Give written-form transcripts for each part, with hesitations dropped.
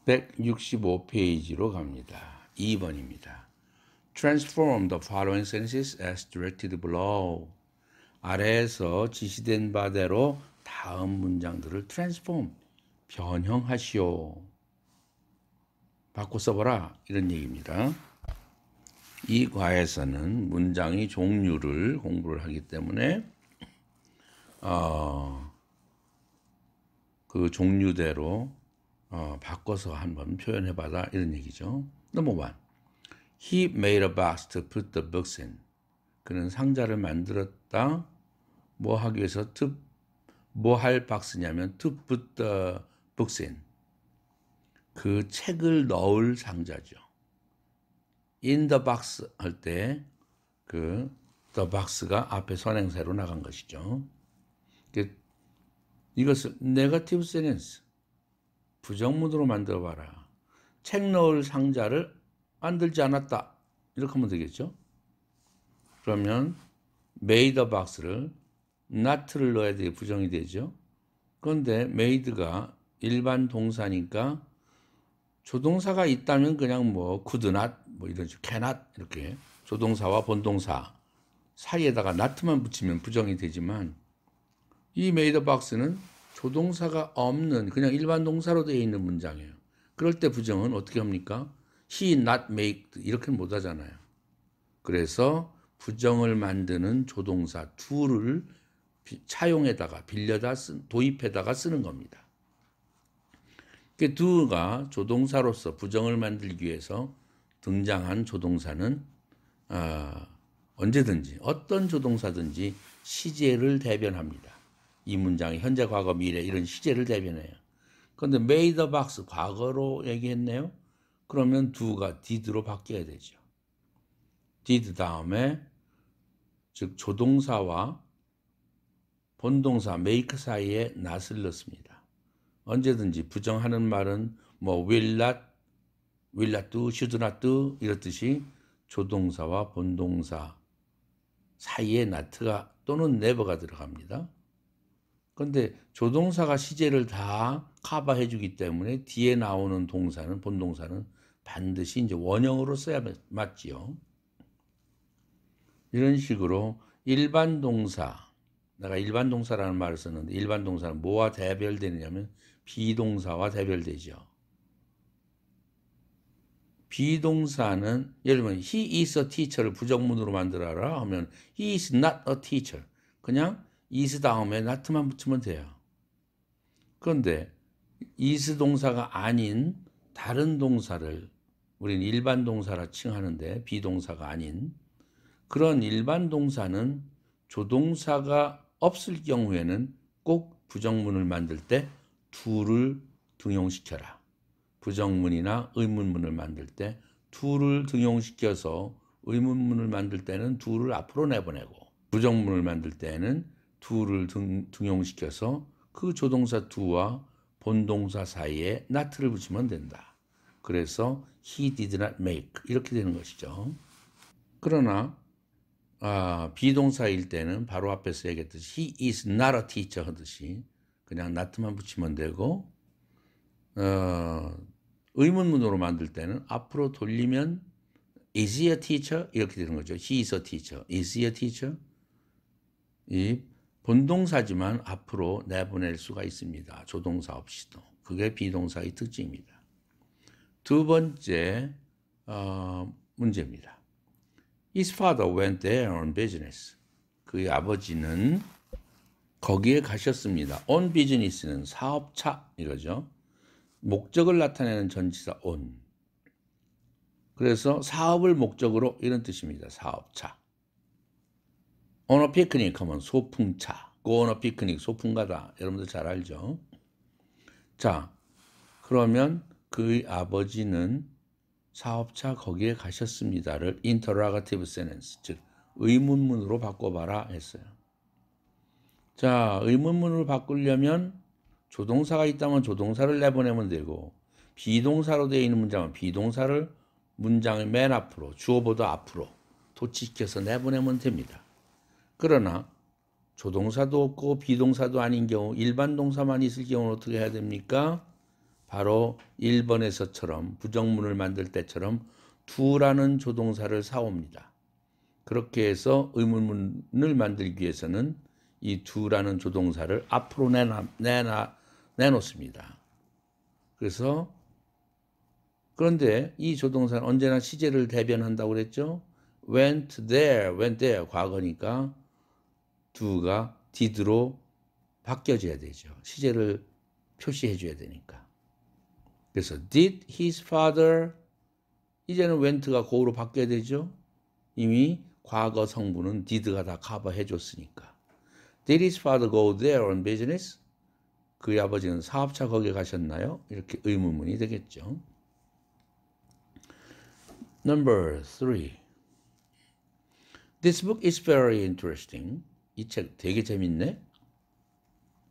165페이지로 갑니다. 2번입니다. Transform the following sentences as directed below. 아래에서 지시된 바대로 다음 문장들을 transform, 변형하시오. 바꿔 써보라. 이런 얘기입니다. 이 과에서는 문장의 종류를 공부를 하기 때문에 그 종류대로 바꿔서 한번 표현해봐라 이런 얘기죠. Number 1. He made a box to put the books in. 그는 상자를 만들었다. 뭐 하기 위해서 뭐 할 박스냐면 to put the books in. 그 책을 넣을 상자죠. In the box 할 때 그 the box가 앞에 선행사로 나간 것이죠. 이것을 negative sentence, 부정문으로 만들어봐라. 책 넣을 상자를 만들지 않았다. 이렇게 하면 되겠죠. 그러면 made a box를 not를 넣어야 돼 부정이 되죠. 그런데 made가 일반 동사니까 조동사가 있다면 그냥 뭐 could not, 뭐 이런 식으로 cannot 이렇게 조동사와 본동사 사이에다가 not만 붙이면 부정이 되지만 이 made a box는 조동사가 없는 그냥 일반 동사로 되어 있는 문장이에요. 그럴 때 부정은 어떻게 합니까? He not made 이렇게는 못 하잖아요. 그래서 부정을 만드는 조동사 do를 차용에다가 빌려다 도입해다가 쓰는 겁니다. do가 조동사로서 부정을 만들기 위해서 등장한 조동사는 언제든지 어떤 조동사든지 시제를 대변합니다. 이 문장이 현재, 과거, 미래 이런 시제를 대변해요. 그런데 made a box 과거로 얘기했네요. 그러면 do가 did로 바뀌어야 되죠. did 다음에 즉 조동사와 본동사 make 사이에 not을 넣습니다. 언제든지 부정하는 말은 뭐 will not do, should not do 이렇듯이 조동사와 본동사 사이에 not가 또는 never가 들어갑니다. 그런데 조동사가 시제를 다 커버해 주기 때문에 뒤에 나오는 동사는, 본동사는 반드시 이제 원형으로 써야 맞지요. 이런 식으로 일반 동사, 내가 일반 동사라는 말을 썼는데 일반 동사는 뭐와 대별되느냐면 비동사와 대별되죠. 비동사는 예를 들면 he is a teacher를 부정문으로 만들어라 하면 he is not a teacher. 그냥 is 다음에 not만 붙이면 돼요. 그런데 is 동사가 아닌 다른 동사를 우리는 일반 동사라 칭하는데 비동사가 아닌 그런 일반 동사는 조동사가 없을 경우에는 꼭 부정문을 만들 때 do를 등용시켜라. 부정문이나 의문문을 만들 때 do를 등용시켜서 의문문을 만들 때는 do를 앞으로 내보내고 부정문을 만들 때는 do를 등용시켜서 그 조동사 do와 본동사 사이에 not를 붙이면 된다. 그래서 he did not make 이렇게 되는 것이죠. 그러나 비동사일 때는 바로 앞에서 얘기했듯이 he is not a teacher 하듯이 그냥 not만 붙이면 되고 의문문으로 만들 때는 앞으로 돌리면 is he a teacher? 이렇게 되는 거죠. he is a teacher. is he a teacher? 이 본동사지만 앞으로 내보낼 수가 있습니다. 조동사 없이도. 그게 비동사의 특징입니다. 두 번째 문제입니다. His father went there on business. 그의 아버지는 거기에 가셨습니다. on business는 사업차 이거죠. 목적을 나타내는 전치사 on. 그래서 사업을 목적으로 이런 뜻입니다. 사업차. on a picnic 하면 소풍차. go on a picnic 소풍 가다. 여러분들 잘 알죠? 자, 그러면 그의 아버지는 사업차 거기에 가셨습니다를 interrogative sentence, 즉 의문문으로 바꿔봐라 했어요. 자, 의문문으로 바꾸려면 조동사가 있다면 조동사를 내보내면 되고 비동사로 되어 있는 문장은 비동사를 문장의 맨 앞으로, 주어보다 앞으로 도치시켜서 내보내면 됩니다. 그러나 조동사도 없고 비동사도 아닌 경우 일반 동사만 있을 경우는 어떻게 해야 됩니까? 바로 1번에서처럼 부정문을 만들 때처럼 do라는 조동사를 사옵니다. 그렇게 해서 의문문을 만들기 위해서는 이 do라는 조동사를 앞으로 내놓습니다. 그런데 이 조동사는 언제나 시제를 대변한다고 그랬죠? went there, 과거니까 do가 did로 바뀌어져야 되죠. 시제를 표시해 줘야 되니까. 그래서 did his father, 이제는 went가 go로 바뀌어야 되죠. 이미 과거 성분은 did가 다 커버해 줬으니까. Did his father go there on business? 그의 아버지는 사업차 거기에 가셨나요? 이렇게 의문문이 되겠죠. Number 3. This book is very interesting. 이 책 되게 재밌네.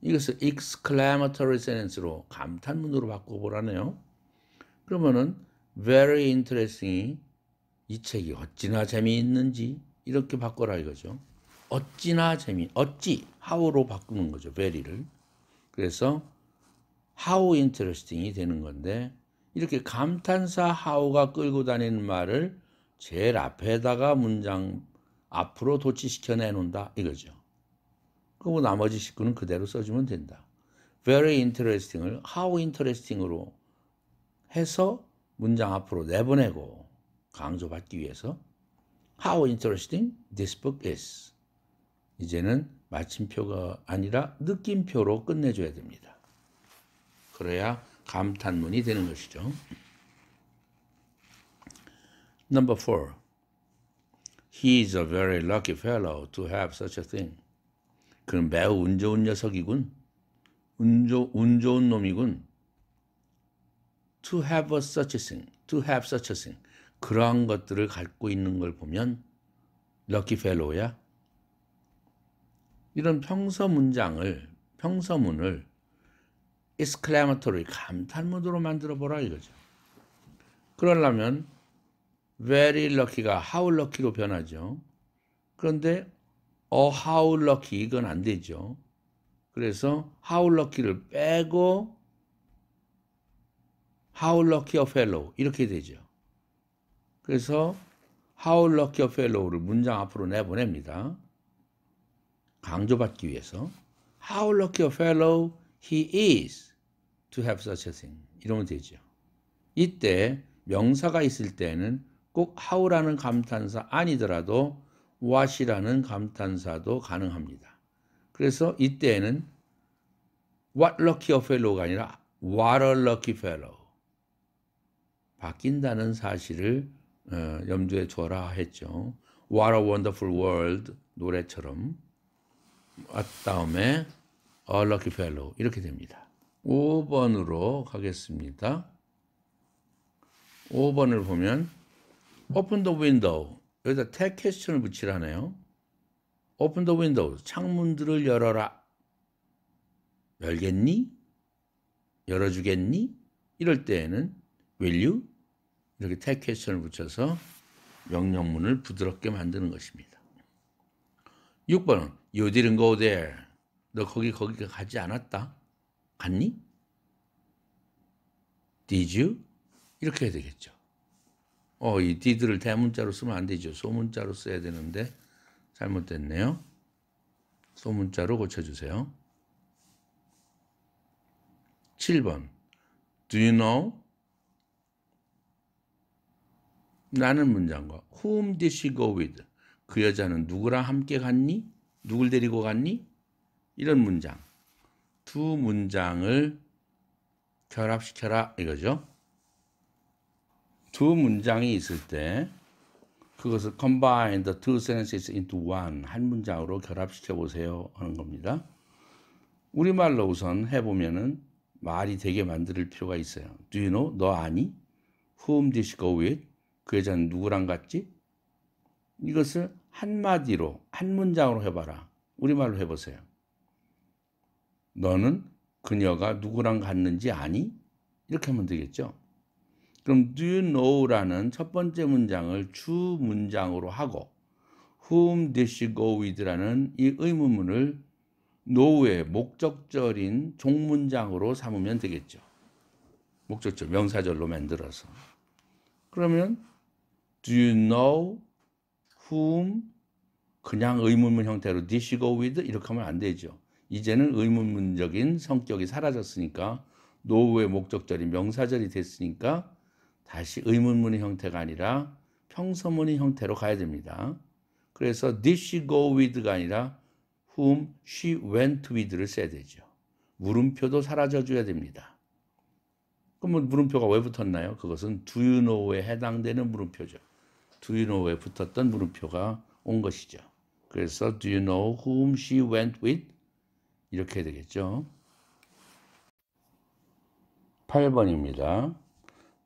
이것을 exclamatory sentence로 감탄문으로 바꿔보라네요. 그러면은 very interesting이 이 책이 어찌나 재미있는지 이렇게 바꿔라 이거죠. 어찌나 어찌 how로 바꾸는 거죠. very를. 그래서 how interesting이 되는 건데 이렇게 감탄사 how가 끌고 다니는 말을 제일 앞에다가 문장 앞으로 도치시켜 내놓는다 이거죠. 그리고 나머지 식구는 그대로 써주면 된다. very interesting을 how interesting으로 해서 문장 앞으로 내보내고 강조받기 위해서 how interesting this book is. 이제는 마침표가 아니라 느낌표로 끝내줘야 됩니다. 그래야 감탄문이 되는 것이죠. Number 4. He is a very lucky fellow to have such a thing. 그는 매우 운 좋은 녀석이군. 운 좋은 놈이군. To have such a thing. To have such a thing. 그러한 것들을 갖고 있는 걸 보면 lucky fellow야. 이런 평서문을 exclamatory, 감탄문으로 만들어 보라 이거죠. 그러려면 very lucky가 how lucky로 변하죠. 그런데 how lucky 이건 안 되죠. 그래서 how lucky를 빼고 how lucky a fellow 이렇게 되죠. 그래서 how lucky a fellow를 문장 앞으로 내보냅니다. 강조받기 위해서 how lucky a fellow he is to have such a thing 이러면 되죠. 이때 명사가 있을 때는 꼭 how라는 감탄사 아니더라도 what이라는 감탄사도 가능합니다. 그래서 이때에는 what lucky a fellow가 아니라 what a lucky fellow 바뀐다는 사실을 염두에 둬라 했죠. What a wonderful world 노래처럼 다음에 a lucky fellow 이렇게 됩니다. 5번으로 가겠습니다. 5번을 보면 open the window 여기다 tag question을 붙이라네요. open the window 창문들을 열어라. 열겠니? 열어주겠니? 이럴 때에는 will you? 이렇게 tag question을 붙여서 명령문을 부드럽게 만드는 것입니다. 6번은 you didn't go there. 너 거기 가지 않았다. 갔니? Did you? 이렇게 해야 되겠죠. 이 did를 대문자로 쓰면 안 되죠. 소문자로 써야 되는데 잘못됐네요. 소문자로 고쳐주세요. 7번 Do you know? 라는 문장과 Whom did she go with? 그 여자는 누구랑 함께 갔니? 누굴 데리고 갔니? 이런 문장. 두 문장을 결합시켜라 이거죠. 두 문장이 있을 때 그것을 combine the two sentences into one 한 문장으로 결합시켜 보세요 하는 겁니다. 우리말로 우선 해보면은 말이 되게 만들 필요가 있어요. Do you know? 너 아니? Whom did she go with? 그 여자는 누구랑 갔지? 이것을 한마디로 한 문장으로 해봐라. 우리말로 해보세요. 너는 그녀가 누구랑 갔는지 아니? 이렇게 하면 되겠죠. 그럼 do you know라는 첫 번째 문장을 주 문장으로 하고 whom did she go with라는 이 의문문을 know의 목적절인 종문장으로 삼으면 되겠죠. 목적절 명사절로 만들어서. 그러면 do you know whom 그냥 의문문 형태로 did you go with 이렇게 하면 안 되죠. 이제는 의문문적인 성격이 사라졌으니까 노후의 목적절이 명사절이 됐으니까 다시 의문문의 형태가 아니라 평서문의 형태로 가야 됩니다. 그래서 did she go with가 아니라 whom she went with를 써야 되죠. 물음표도 사라져 줘야 됩니다. 그럼 물음표가 왜 붙었나요? 그것은 do you know에 해당되는 물음표죠. do you know에 붙었던 물음표가 온 것이죠. 그래서 do you know whom she went with? 이렇게 되겠죠. 8번입니다.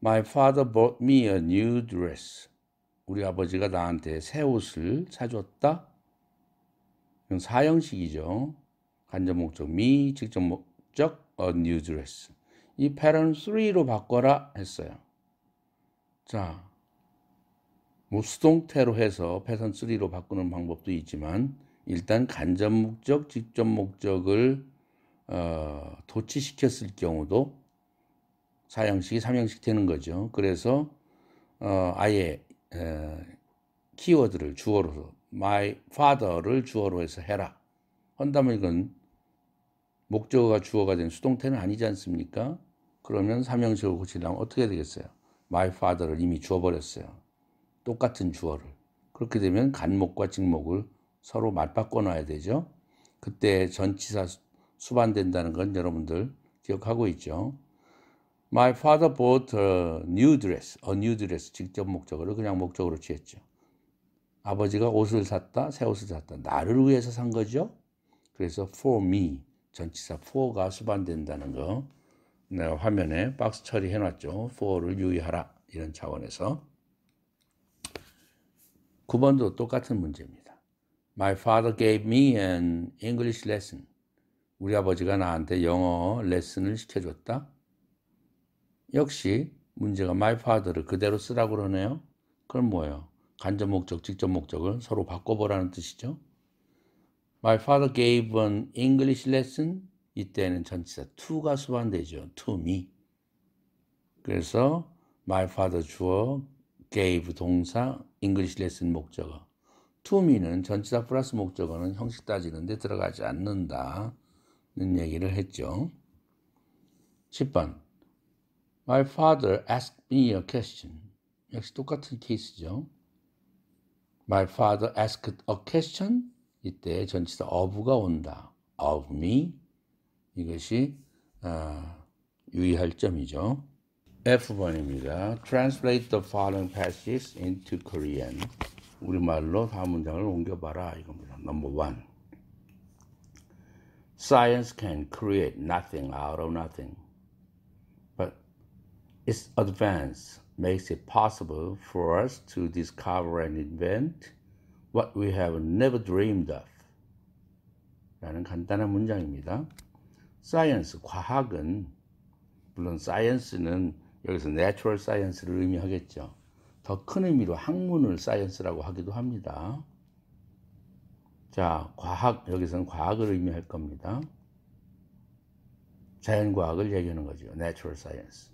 My father bought me a new dress. 우리 아버지가 나한테 새 옷을 사줬다. 이건 사형식이죠. 간접 목적 me, 직접 목적 a new dress. 이 pattern 3로 바꿔라 했어요. 자, 뭐 수동태로 해서 패턴 3로 바꾸는 방법도 있지만 일단 간접 목적, 직접 목적을 도치시켰을 경우도 사형식이 3형식 되는 거죠. 그래서 아예 키워드를 주어로 my father를 주어로 해서 해라. 한다면 이건 목적어가 주어가 된 수동태는 아니지 않습니까? 그러면 3형식을 고치려면 어떻게 되겠어요? my father를 이미 주어버렸어요. 똑같은 주어를. 그렇게 되면 간목과 직목을 서로 맞바꿔 놔야 되죠. 그때 전치사 수반된다는 건 여러분들 기억하고 있죠. My father bought a new dress. A new dress 직접 목적어를 그냥 목적으로 취했죠. 아버지가 옷을 샀다, 새 옷을 샀다. 나를 위해서 산 거죠. 그래서 for me 전치사 for가 수반된다는 거 내가 화면에 박스 처리해 놨죠. for를 유의하라 이런 차원에서. 9번도 똑같은 문제입니다. My father gave me an English lesson. 우리 아버지가 나한테 영어 레슨을 시켜줬다. 역시 문제가 my father를 그대로 쓰라고 그러네요. 그럼 뭐예요? 간접 목적, 직접 목적을 서로 바꿔보라는 뜻이죠. My father gave an English lesson. 이때는 전치사 to가 수반되죠. to me. 그래서 my father 주어, gave 동사, English lesson 목적어. to me는 전치사 플러스 목적어는 형식 따지는데 들어가지 않는다는 얘기를 했죠. 10번. My father asked me a question. 역시 똑같은 케이스죠. My father asked a question. 이때 전치사 of가 온다. of me. 이것이 유의할 점이죠. F번입니다. Translate the following passages into Korean. 우리말로 다음 문장을 옮겨봐라 이겁니다. Number 1. Science can create nothing out of nothing. But its advance makes it possible for us to discover and invent what we have never dreamed of. 라는 간단한 문장입니다. Science, 과학은 물론 science는 여기서 natural science를 의미하겠죠. 더 큰 의미로 학문을 science라고 하기도 합니다. 자, 과학, 여기서는 과학을 의미할 겁니다. 자연과학을 얘기하는 거죠. natural science.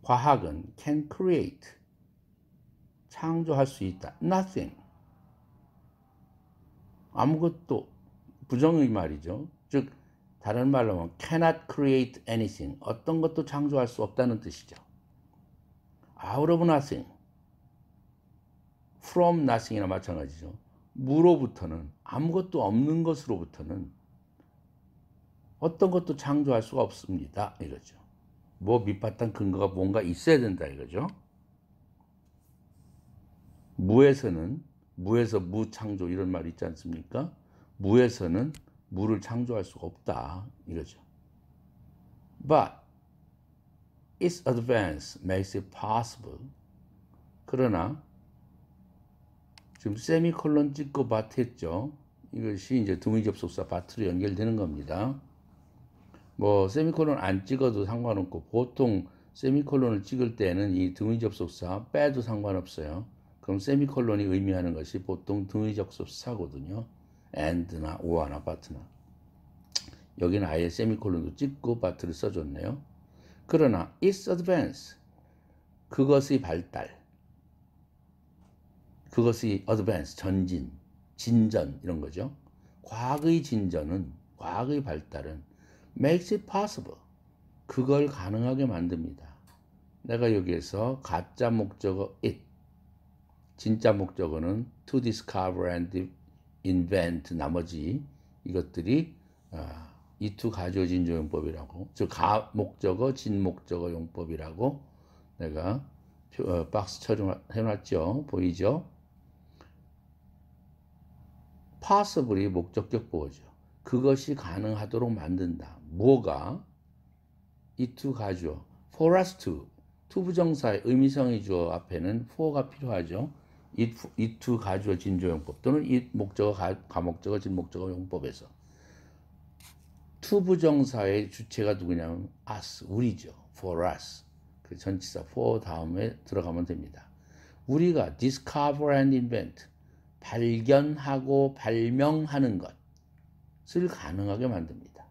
과학은 can create, 창조할 수 있다. nothing, 아무것도, 부정의 말이죠. 즉 다른 말로 하면 cannot create anything, 어떤 것도 창조할 수 없다는 뜻이죠. out of nothing, from nothing이나 마찬가지죠. 무로부터는, 아무것도 없는 것으로부터는 어떤 것도 창조할 수가 없습니다. 이거죠. 뭐 밑바탕 근거가 뭔가 있어야 된다 이거죠. 무에서는, 무에서 무창조 이런 말 있지 않습니까? 무에서는 무를 창조할 수가 없다 이거죠. But its advance makes it possible. 그러나 지금 세미콜론 찍고 but 했죠. 이것이 이제 등위접속사 but로 연결되는 겁니다. 뭐 세미콜론 안 찍어도 상관없고 보통 세미콜론을 찍을 때는 이 등위접속사 빼도 상관없어요. 그럼 세미콜론이 의미하는 것이 보통 등위접속사거든요. and나 or나 but나. 여기는 아예 세미콜론도 찍고 but를 써줬네요. 그러나 its advance, 그것의 발달, 그것의 advance, 전진, 진전 이런 거죠. 과학의 진전은, 과학의 발달은 makes it possible, 그걸 가능하게 만듭니다. 내가 여기에서 가짜 목적어 it, 진짜 목적어는 to discover and invent, 나머지 이것들이 이 to 가주어 진조 용법이라고, 즉 목적어 진목적어 용법이라고 내가 박스 처리해놨죠. 보이죠? possible이 목적격 보어죠. 그것이 가능하도록 만든다. 뭐가? 이 to 가주어 for us to, to 부정사의 의미성의 주어 앞에는 for가 필요하죠. 이 to 가주어 진조용법 또는 이 목적어 가목적어 진목적어 용법에서 to 부정사의 주체가 누구냐면 us, 우리죠. for us. 그 전치사 for 다음에 들어가면 됩니다. 우리가 discover and invent, 발견하고 발명하는 것을 가능하게 만듭니다.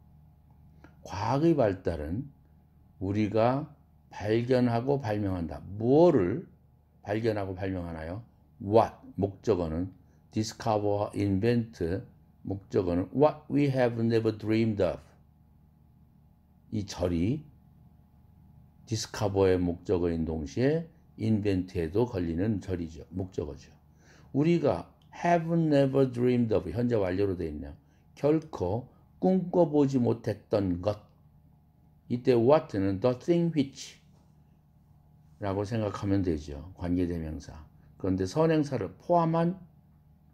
과학의 발달은 우리가 발견하고 발명한다. 뭐를 발견하고 발명하나요? What, 목적어는 discover, invent, 목적어는 what we have never dreamed of. 이 절이 discover의 목적어인 동시에 invent에도 걸리는 절이죠. 목적어죠. 우리가 have never dreamed of, 현재 완료로 되어 있네요. 결코 꿈꿔보지 못했던 것. 이때 what는 the thing which 라고 생각하면 되죠. 관계대명사. 그런데 선행사를 포함한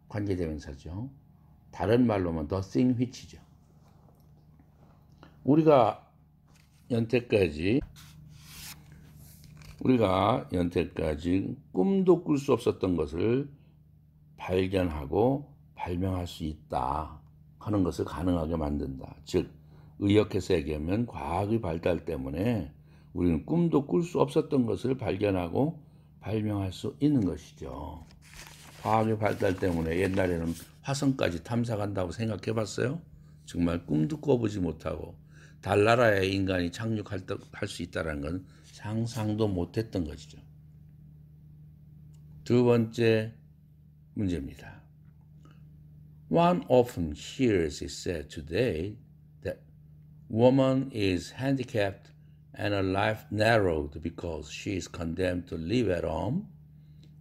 관계대명사죠. 다른 말로는 the thing which죠. 우리가 연태까지 꿈도 꿀 수 없었던 것을 발견하고 발명할 수 있다 하는 것을 가능하게 만든다. 즉 의역해서 얘기하면 과학의 발달 때문에 우리는 꿈도 꿀 수 없었던 것을 발견하고 발명할 수 있는 것이죠. 과학의 발달 때문에 옛날에는 화성까지 탐사 간다고 생각해 봤어요? 정말 꿈도 꿔보지 못하고 달나라에 인간이 착륙할 수 있다는 건 상상도 못했던 것이죠. 두 번째 문제입니다. One often hears it said today that woman is handicapped and her life narrowed because she is condemned to live at home,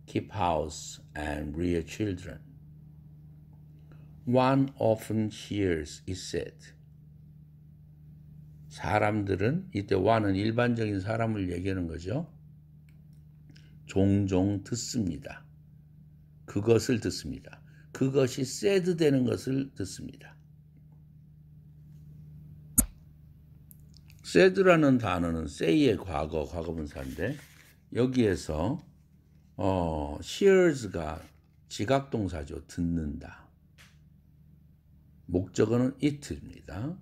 keep house, and rear children. One often hears it said. 사람들은, 이때 one은 일반적인 사람을 얘기하는 거죠. 종종 듣습니다. 그것을 듣습니다. 그것이 said 되는 것을 듣습니다. said라는 단어는 say의 과거분사인데 여기에서 hears가 지각동사죠. 듣는다. 목적어는 it입니다.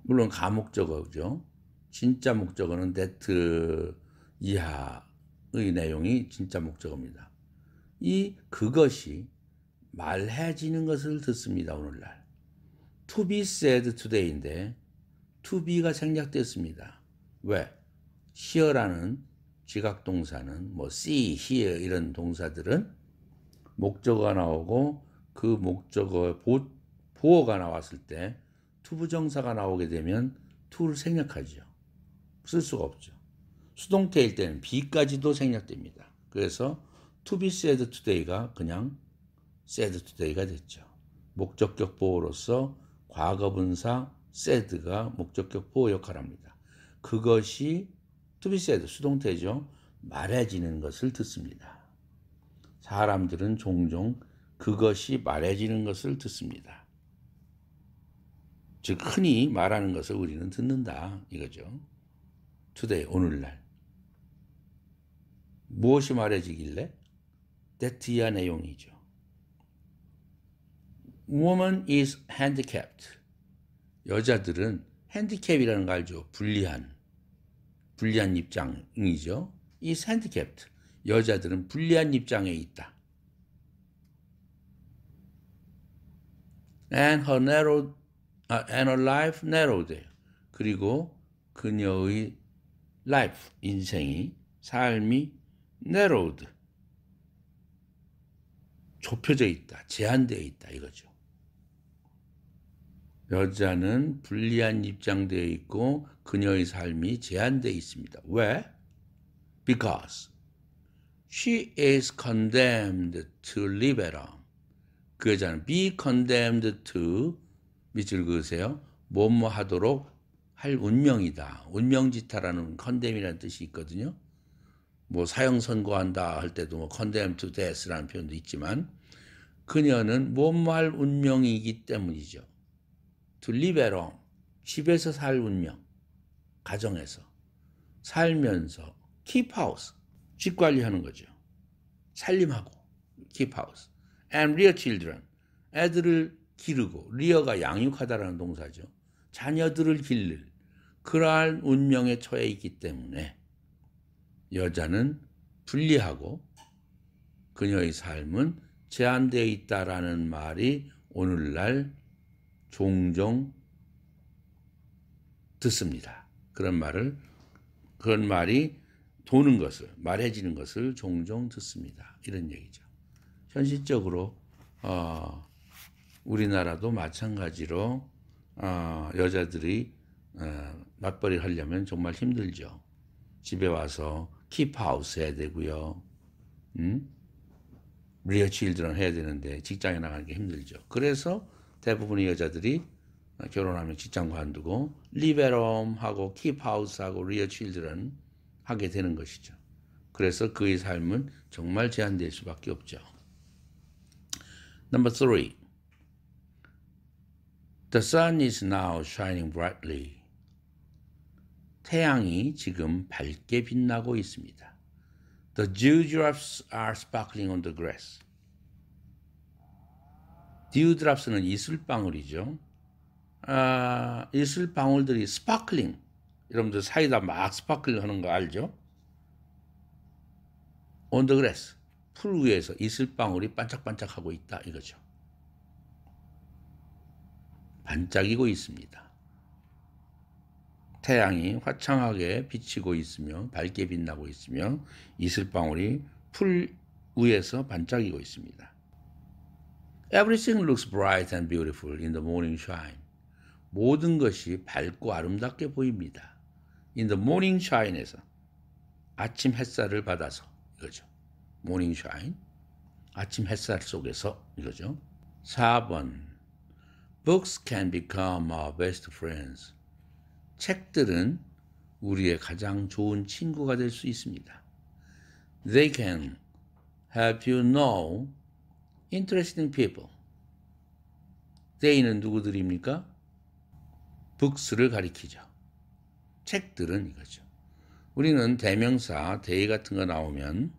물론 가목적어죠. 진짜 목적어는 that 이하의 내용이 진짜 목적어입니다. 그것이 말해지는 것을 듣습니다. 오늘날 to be said today인데 to be가 생략됐습니다. 왜? hear라는 지각동사는 see, hear 이런 동사들은 목적어가 나오고 그 목적어의 보어가 나왔을 때 to 부정사가 나오게 되면 to를 생략하죠. 쓸 수가 없죠. 수동태일 때는 be까지도 생략됩니다. 그래서 to be said today가 그냥 said today가 됐죠. 목적격 보호로서 과거분사 said가 목적격 보호 역할을 합니다. 그것이 to be said, 수동태죠. 말해지는 것을 듣습니다. 사람들은 종종 그것이 말해지는 것을 듣습니다. 즉 흔히 말하는 것을 우리는 듣는다 이거죠. today, 오늘날. 무엇이 말해지길래? that 이하 내용이죠. Woman is handicapped. 여자들은 핸디캡이라는 거 알죠? 불리한 입장이죠. is handicapped. 여자들은 불리한 입장에 있다. And her life narrowed. 그리고 그녀의 life, 인생이, 삶이 narrowed, 좁혀져 있다, 제한되어 있다 이거죠. 여자는 불리한 입장되어 있고 그녀의 삶이 제한되어 있습니다. 왜? Because she is condemned to live at home. 그 여자는 be condemned to, 밑줄 그으세요. 뭐뭐 하도록 할 운명이다. 운명지타라는 condemn이라는 뜻이 있거든요. 뭐 사형 선고한다 할 때도 뭐 condemn to death라는 표현도 있지만 그녀는 뭐뭐 할 운명이기 때문이죠. to live at home, 집에서 살 운명, 가정에서 살면서 keep house, 집 관리하는 거죠. 살림하고 keep house, and rear children, 애들을 기르고, rear가 양육하다라는 동사죠. 자녀들을 기를 그러한 운명에 처해 있기 때문에 여자는 불리하고 그녀의 삶은 제한되어 있다라는 말이 오늘날 종종 듣습니다. 그런 말이 도는 것을, 말해지는 것을 종종 듣습니다. 이런 얘기죠. 현실적으로 우리나라도 마찬가지로 여자들이 맞벌이를 하려면 정말 힘들죠. 집에 와서 킵하우스 해야 되고요. 리어 칠드런 해야 되는데 직장에 나가는 게 힘들죠. 그래서 대부분의 여자들이 결혼하면 직장 관두고 live at home 하고 keep house 하고 rear children 하게 되는 것이죠. 그래서 그의 삶은 정말 제한될 수밖에 없죠. Number 3. The sun is now shining brightly. 태양이 지금 밝게 빛나고 있습니다. The dewdrops are sparkling on the grass. dewdrops는 이슬방울이죠. 이슬방울들이 sparkling, 여러분들 사이다 막 스파클 하는 거 알죠? on the grass, 풀 위에서 이슬방울이 반짝반짝하고 있다 이거죠. 반짝이고 있습니다. 태양이 화창하게 비치고 있으며 밝게 빛나고 있으며 이슬방울이 풀 위에서 반짝이고 있습니다. Everything looks bright and beautiful in the morning shine. 모든 것이 밝고 아름답게 보입니다. In the morning shine에서 아침 햇살을 받아서 이거죠. morning shine, 아침 햇살 속에서 이거죠. 4번 Books can become our best friends. 책들은 우리의 가장 좋은 친구가 될 수 있습니다. They can help you know interesting people. They는 누구들입니까? Books를 가리키죠. 책들은 이거죠. 우리는 대명사 they 같은 거 나오면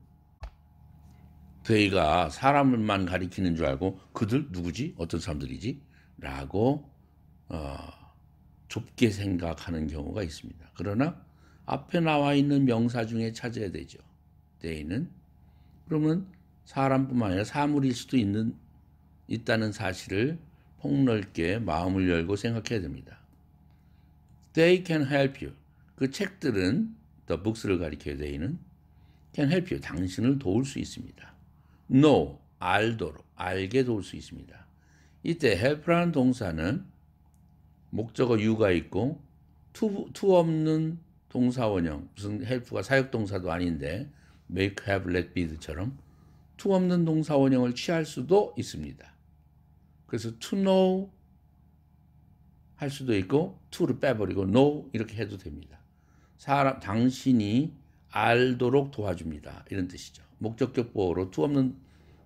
they가 사람을만 가리키는 줄 알고 그들 누구지? 어떤 사람들이지? 라고 좁게 생각하는 경우가 있습니다. 그러나 앞에 나와 있는 명사 중에 찾아야 되죠. they는. 그러면 사람뿐만 아니라 사물일 수도 있다는 사실을 폭넓게 마음을 열고 생각해야 됩니다. They can help you. 그 책들은 the books를 가리켜야 they는 can help you. 당신을 도울 수 있습니다. know, 알도록, 알게 도울 수 있습니다. 이때 help라는 동사는 목적어 you가 있고 to 없는 동사원형, 무슨 help가 사역동사도 아닌데 make, have, let, be처럼 to 없는 동사원형을 취할 수도 있습니다. 그래서 to know 할 수도 있고 to를 빼버리고 know 이렇게 해도 됩니다. 당신이 알도록 도와줍니다. 이런 뜻이죠. 목적격 보어로 to 없는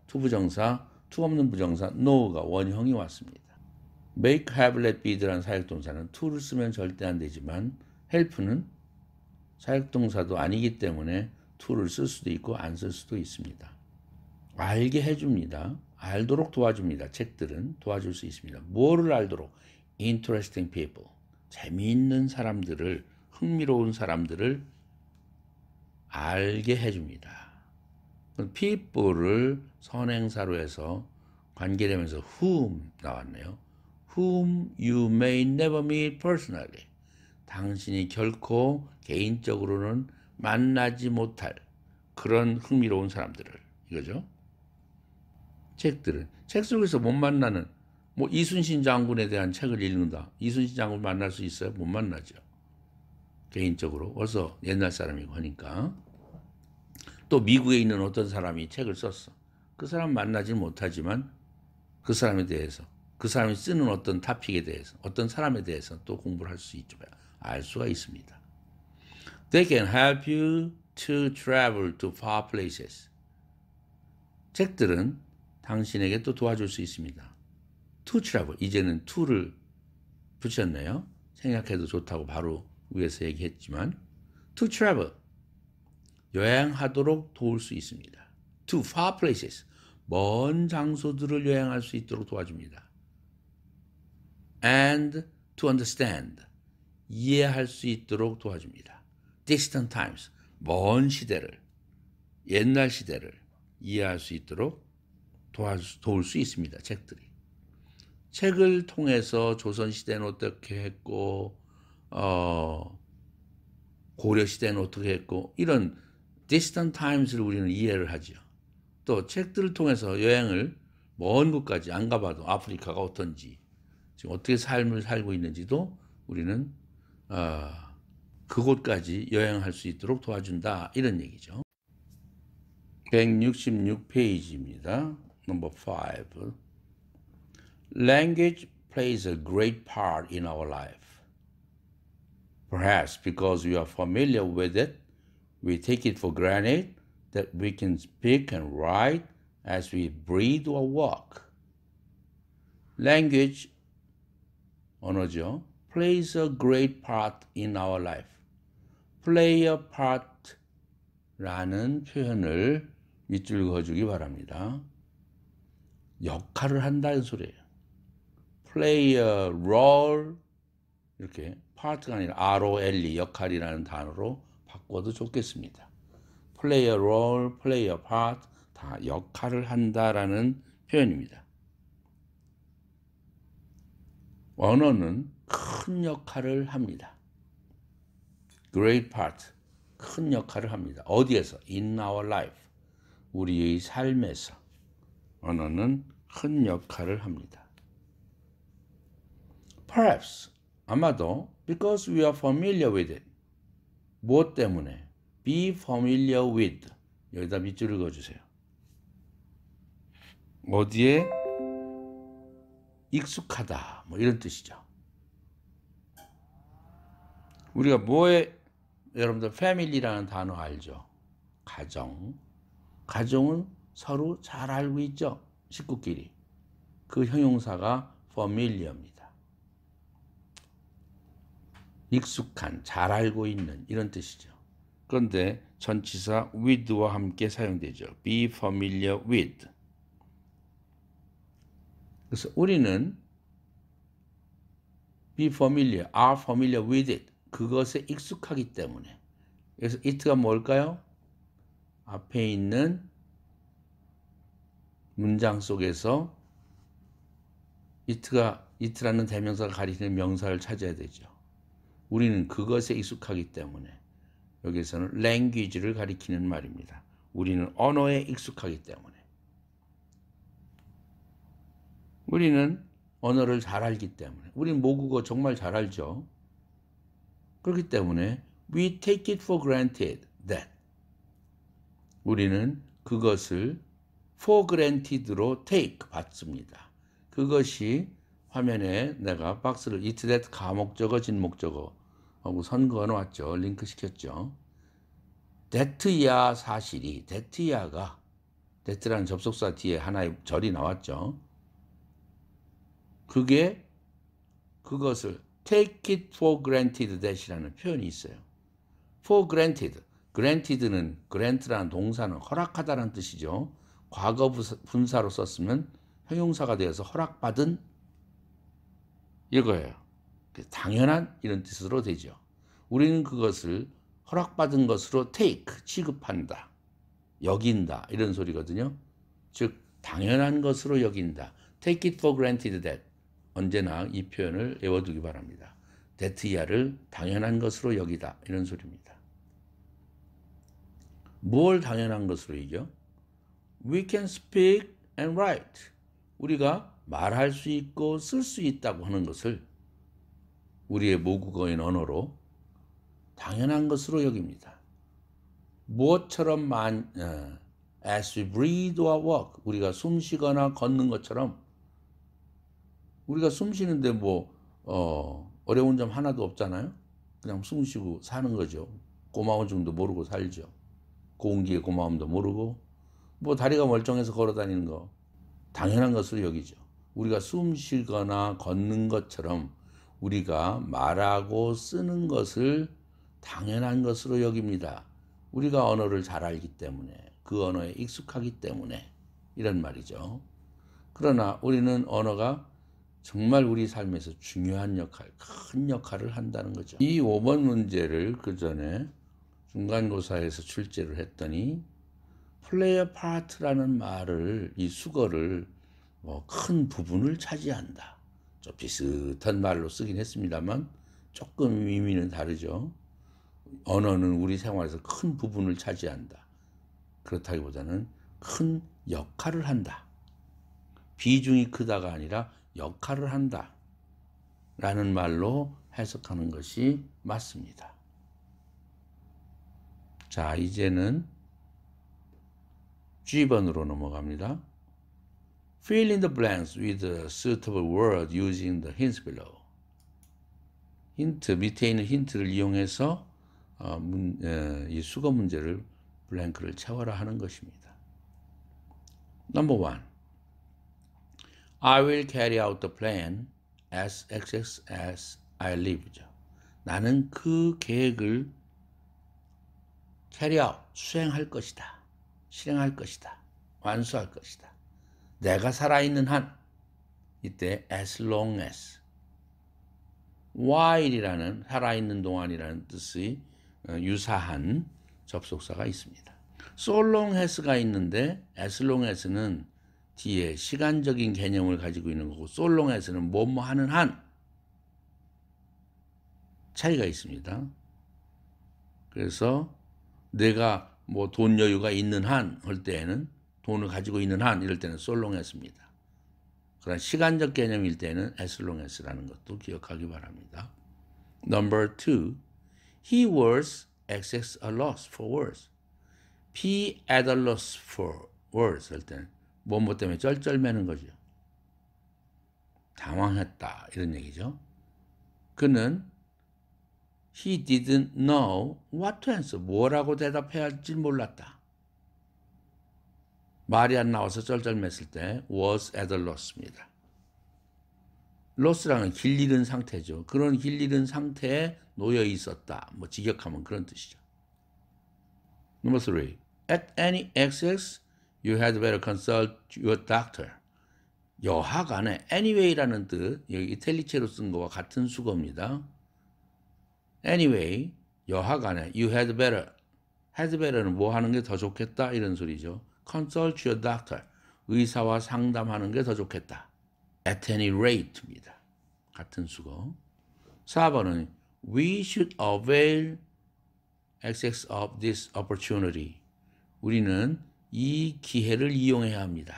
부정사 know가 원형이 왔습니다. make, have, let, be라는 사역동사는 to를 쓰면 절대 안 되지만 help는 사역동사도 아니기 때문에 to를 쓸 수도 있고 안 쓸 수도 있습니다. 알게 해줍니다. 알도록 도와줍니다. 책들은 도와줄 수 있습니다. 뭐를 알도록? interesting people. 재미있는 사람들을, 흥미로운 사람들을 알게 해줍니다. people를 선행사로 해서 관계되면서 whom 나왔네요. whom you may never meet personally. 당신이 결코 개인적으로는 만나지 못할 그런 흥미로운 사람들을, 이거죠. 책들은 책 속에서 못 만나는, 뭐 이순신 장군에 대한 책을 읽는다. 이순신 장군 만날 수 있어요? 못 만나죠. 개인적으로. 어서 옛날 사람이고 하니까. 또 미국에 있는 어떤 사람이 책을 썼어. 그 사람 만나지 못하지만 그 사람에 대해서, 그 사람이 쓰는 어떤 토픽에 대해서, 어떤 사람에 대해서 또 공부를 할 수 있죠. 알 수가 있습니다. They can help you to travel to far places. 책들은 당신에게 또 도와줄 수 있습니다. To travel. 이제는 to를 붙였네요. 생각해도 좋다고 바로 위에서 얘기했지만 to travel. 여행하도록 도울 수 있습니다. To far places. 먼 장소들을 여행할 수 있도록 도와줍니다. And to understand. 이해할 수 있도록 도와줍니다. Distant times. 먼 시대를, 옛날 시대를 이해할 수 있도록 도울 수 있습니다. 책들이. 책을 통해서 조선시대는 어떻게 했고 고려시대는 어떻게 했고 이런 distant times를 우리는 이해를 하죠. 또 책들을 통해서 여행을 먼 곳까지 안 가봐도 아프리카가 어떤지 지금 어떻게 삶을 살고 있는지도 우리는 그곳까지 여행할 수 있도록 도와준다 이런 얘기죠. 166페이지입니다. Number 5. Language plays a great part in our life. Perhaps because we are familiar with it, we take it for granted that we can speak and write as we breathe or walk. Language, 언어죠. plays a great part in our life. play a part 라는 표현을 밑줄 그어주기 바랍니다. 역할을 한다는 소리예요. play a role 이렇게 part가 아니라 ROLE 역할이라는 단어로 바꿔도 좋겠습니다. play a role, play a part 다 역할을 한다라는 표현입니다. 언어는 큰 역할을 합니다. great part 큰 역할을 합니다. 어디에서? in our life 우리의 삶에서 언어는 큰 역할을 합니다. Perhaps 아마도 because we are familiar with it 무엇 때문에? be familiar with 여기다 밑줄을 그어주세요. 어디에? 익숙하다 뭐 이런 뜻이죠. 우리가 뭐에 여러분들 family라는 단어 알죠? 가정. 가정은 서로 잘 알고 있죠? 식구끼리. 그 형용사가 familiar입니다. 익숙한, 잘 알고 있는 이런 뜻이죠. 그런데 전치사 with와 함께 사용되죠. be familiar with. 그래서 우리는 be familiar, are familiar with it. 그것에 익숙하기 때문에. 그래서 it가 뭘까요? 앞에 있는 문장 속에서 it라는 대명사가 가리키는 명사를 찾아야 되죠. 우리는 그것에 익숙하기 때문에 여기서는 language를 가리키는 말입니다. 우리는 언어에 익숙하기 때문에. 우리는 언어를 잘 알기 때문에. 우리는 모국어 정말 잘 알죠. 그렇기 때문에 we take it for granted that 우리는 그것을 for granted로 take 받습니다. 그것이 화면에 내가 박스를 it that 가목적어 진목적어 하고 선 그어 놓았죠. 링크 시켰죠. that야 사실이 that야가 that라는 접속사 뒤에 하나의 절이 나왔죠. 그게 그것을 take it for granted that이라는 표현이 있어요. for granted. granted는 grant라는 동사는 허락하다라는 뜻이죠. 과거 분사로 썼으면 형용사가 되어서 허락받은 이거예요. 당연한 이런 뜻으로 되죠. 우리는 그것을 허락받은 것으로 take, 취급한다, 여긴다 이런 소리거든요. 즉 당연한 것으로 여긴다. take it for granted that 언제나 이 표현을 외워두기 바랍니다. that야를 당연한 것으로 여기다 이런 소리입니다. 뭘 당연한 것으로 여겨? We can speak and write. 우리가 말할 수 있고 쓸 수 있다고 하는 것을 우리의 모국어인 언어로 당연한 것으로 여깁니다. 무엇처럼 as we breathe or walk, 우리가 숨 쉬거나 걷는 것처럼 우리가 숨 쉬는데 어려운 점 하나도 없잖아요. 그냥 숨 쉬고 사는 거죠. 고마운 줄도 모르고 살죠. 공기의 고마움도 모르고 다리가 멀쩡해서 걸어 다니는 거 당연한 것으로 여기죠. 우리가 숨 쉬거나 걷는 것처럼 우리가 말하고 쓰는 것을 당연한 것으로 여깁니다. 우리가 언어를 잘 알기 때문에, 그 언어에 익숙하기 때문에 이런 말이죠. 그러나 우리는 언어가 정말 우리 삶에서 중요한 역할, 큰 역할을 한다는 거죠. 이 5번 문제를 그 전에 중간고사에서 출제를 했더니 play a part라는 말을, 이 수거를 큰 부분을 차지한다. 좀 비슷한 말로 쓰긴 했습니다만 조금 의미는 다르죠. 언어는 우리 생활에서 큰 부분을 차지한다. 그렇다기보다는 큰 역할을 한다. 비중이 크다가 아니라 역할을 한다. 라는 말로 해석하는 것이 맞습니다. 자, 이제는 G번으로 넘어갑니다. Fill in the blanks with a suitable word using the hints below. 힌트, 밑에 있는 힌트를 이용해서 이 수거 문제를 블랭크를 채워라 하는 것입니다. Number 1. I will carry out the plan as I live죠. 나는 그 계획을 carry out, 수행할 것이다. 실행할 것이다. 완수할 것이다. 내가 살아있는 한, 이때 as long as, while이라는 살아있는 동안이라는 뜻의 유사한 접속사가 있습니다. so long as가 있는데 as long as는 뒤에 시간적인 개념을 가지고 있는 거고 so long as는 뭐뭐 하는 한 차이가 있습니다. 그래서 내가 돈 여유가 있는 한 할 때에는, 돈을 가지고 있는 한 이럴 때는 so long as입니다. 그러나 시간적 개념일 때는 as long as라는 것도 기억하기 바랍니다. Number 2. He was at a loss for words. He at a loss for words 할 때는 뭐뭐 때문에 쩔쩔매는 거죠. 당황했다 이런 얘기죠. 그는 he didn't know what to answer. 뭐라고 대답해야 할지 몰랐다. 말이 안 나와서 쩔쩔맸을 때 was at a loss입니다. loss라는 길 잃은 상태죠. 그런 길 잃은 상태에 놓여 있었다. 직역하면 그런 뜻이죠. Number 3. At any excess, you had better consult your doctor. 여하간에 anyway라는 뜻, 여기 이탈리체로 쓴 거와 같은 수거입니다. Anyway, 여하간에 you had better. had better는 뭐 하는 게 더 좋겠다 이런 소리죠. Consult your doctor. 의사와 상담하는 게 더 좋겠다. At any rate입니다. 같은 수거. 4번은 We should avail access of this opportunity. 우리는 이 기회를 이용해야 합니다.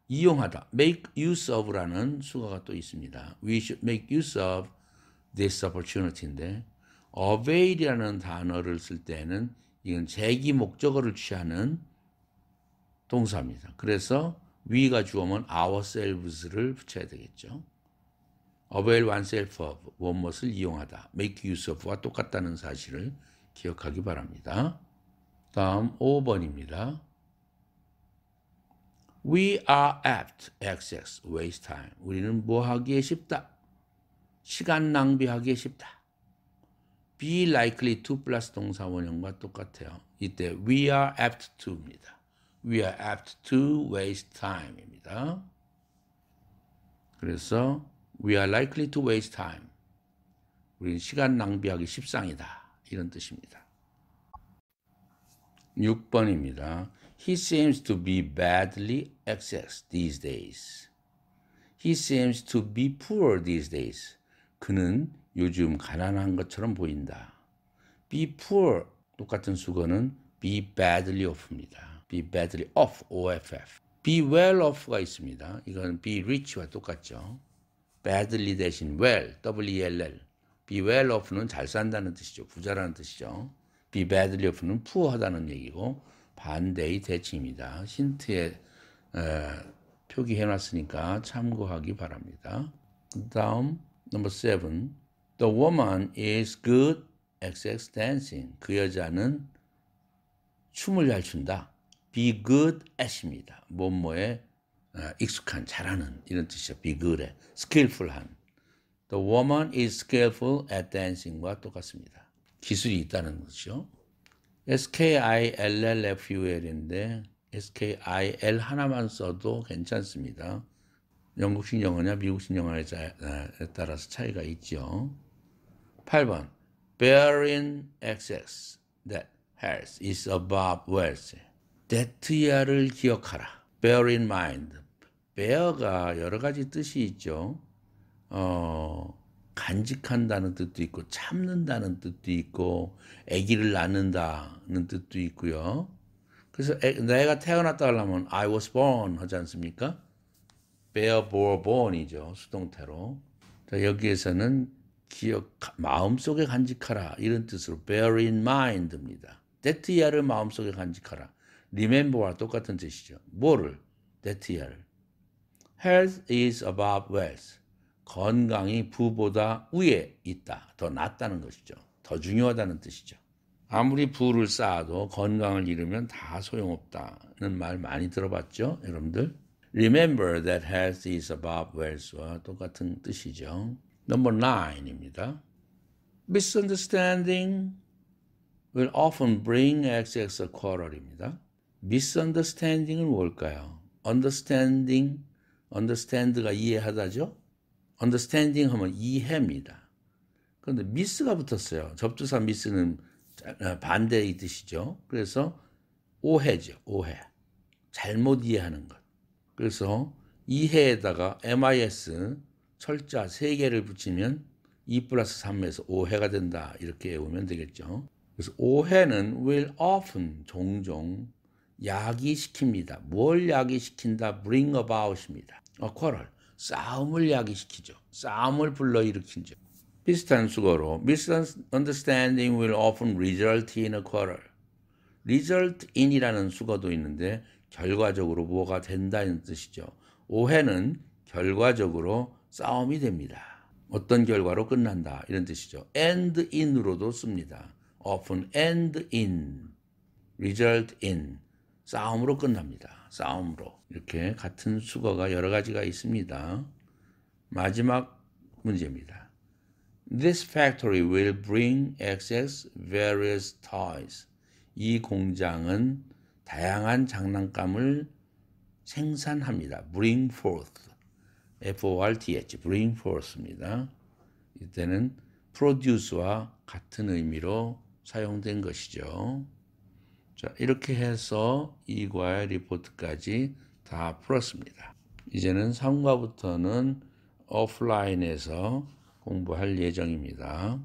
이용하다. make use of라는 수거가 또 있습니다. We should make use of this opportunity인데 avail이라는 단어를 쓸 때는 이건 제기 목적어를 취하는 동사입니다. 그래서 we가 주어면 ourselves를 붙여야 되겠죠. avail oneself of, 무엇을 이용하다. make use of와 똑같다는 사실을 기억하기 바랍니다. 다음 5번입니다. We are apt, excess, waste time. 우리는 뭐 하기에 쉽다? 시간 낭비하기에 쉽다. be likely to 플러스 동사 원형과 똑같아요. 이때 we are apt to입니다. We are apt to waste time입니다. 그래서 we are likely to waste time. 우리는 시간 낭비하기 십상이다. 이런 뜻입니다. 6번입니다. He seems to be badly accessed these days. He seems to be poor these days. 그는 요즘 가난한 것처럼 보인다. be poor 똑같은 수거는 be badly off입니다. be badly off, off. be well off가 있습니다. 이건 be rich와 똑같죠. badly 대신 well, well. be well off는 잘 산다는 뜻이죠. 부자라는 뜻이죠. be badly off는 poor하다는 얘기고 반대의 대칭입니다. 힌트에 표기해놨으니까 참고하기 바랍니다. 다음 number 7. The woman is good XX dancing. 그 여자는 춤을 잘 춘다. be good at입니다. 뭐뭐에 익숙한, 잘하는 이런 뜻이죠. be good에 skillful한. The woman is skillful at dancing과 똑같습니다. 기술이 있다는 것이죠. skillful인데 skil 하나만 써도 괜찮습니다. 영국식 영어냐 미국식 영어에 따라서 차이가 있죠. 8번 bearing excess that health is above wealth. that야를 기억하라. bear in mind. bear가 여러 가지 뜻이 있죠. 간직한다는 뜻도 있고 참는다는 뜻도 있고 아기를 낳는다는 뜻도 있고요. 그래서 내가 태어났다 하려면 I was born 하지 않습니까? bear, bore, born이죠. 수동태로. 자, 여기에서는 마음속에 간직하라 이런 뜻으로 bear in mind입니다. that야를 마음속에 간직하라. remember와 똑같은 뜻이죠. 뭐를? that야를. health is above wealth. 건강이 부보다 위에 있다. 더 낫다는 것이죠. 더 중요하다는 뜻이죠. 아무리 부를 쌓아도 건강을 잃으면 다 소용없다는 말 많이 들어봤죠? 여러분들? Remember that health is above wealth와 똑같은 뜻이죠. Number 9입니다. Misunderstanding will often bring excess quarrel입니다. Misunderstanding은 뭘까요? understand가 이해하다죠? understanding 하면 이해입니다. 그런데 miss가 붙었어요. 접두사 miss는 반대의 뜻이죠. 그래서 오해죠. 오해. 잘못 이해하는 것. 그래서 이해에다가 mis 철자 3개를 붙이면 2+3에서 오해가 된다. 이렇게 외우면 되겠죠. 그래서 오해는 will often 종종 야기시킵니다. 뭘 야기시킨다? bring about입니다. quarrel. 싸움을 야기시키죠. 싸움을 불러일으키죠. 비슷한 수거로 misunderstanding will often result in a quarrel. result in이라는 수거도 있는데 결과적으로 뭐가 된다는 뜻이죠. 오해는 결과적으로 싸움이 됩니다. 어떤 결과로 끝난다 이런 뜻이죠. end in으로도 씁니다. often end in, result in. 싸움으로 끝납니다. 싸움으로. 이렇게 같은 수거가 여러 가지가 있습니다. 마지막 문제입니다. This factory will bring excess various toys. 이 공장은 다양한 장난감을 생산합니다. bring forth. F-O-R-T-H. bring forth입니다. 이때는 produce와 같은 의미로 사용된 것이죠. 자, 이렇게 해서 2과의 리포트까지 다 풀었습니다. 이제는 3과부터는 오프라인에서 공부할 예정입니다.